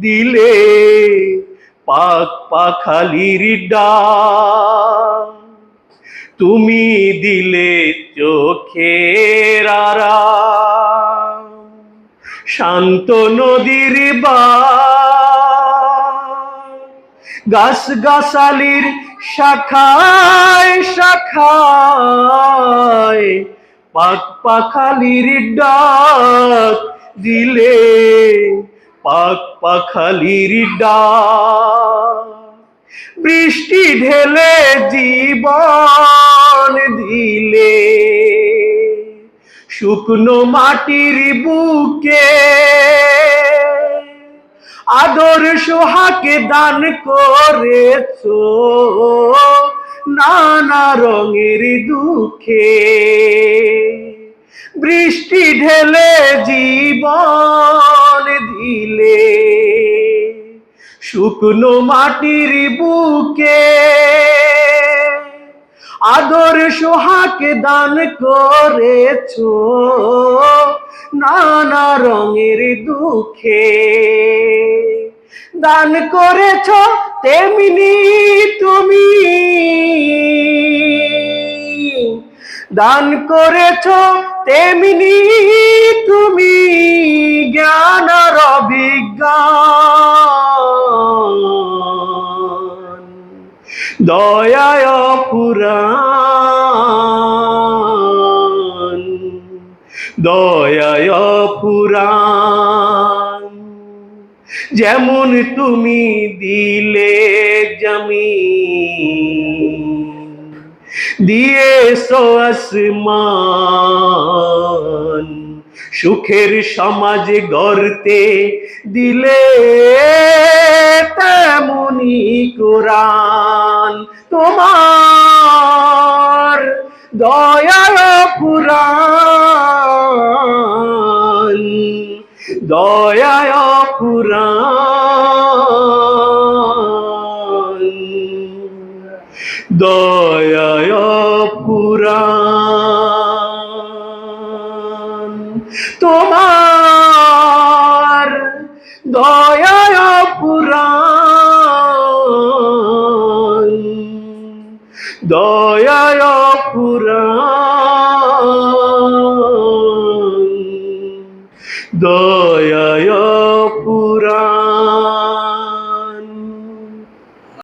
দিলে পাক পাখালির ডাক, তুমি দিলে চোখের আড়াল, শান্ত নদীর বাঁক, গাছ গাছালির শাখায় শাখায় পাক পাখালির ডাক দিলে পাক পাখালির ডাক, বৃষ্টি ঢেলে জীবন দিলে শুকনো মাটির বুকে, আদর সোহাকে দান করেছো নানা রঙের দুঃখে, বৃষ্টি ঢেলে জীবন দিলে শুকনো মাটির বুকে, আদর সোহাকে দান করেছো নানা রঙের দুঃখে, দান করেছো তেমনি তুমি, দান করেছো তেমনি তুমি জ্ঞান আর বিজ্ঞান, দয়ায় পুরাণ, দয়ায় পুরাণ, যেমন তুমি দিলে জমিন, দিয়েছো আসমান, সুখের সমাজ গড়তে দিলে তেমনি কোরআন, তোমার দয়ার পুরাণ, দয়ায় পুরাণ, দয়ায় পুরাণ, তোমার দয়ায় পুরাণ, দয়ায় পুরাণ, দয়ায়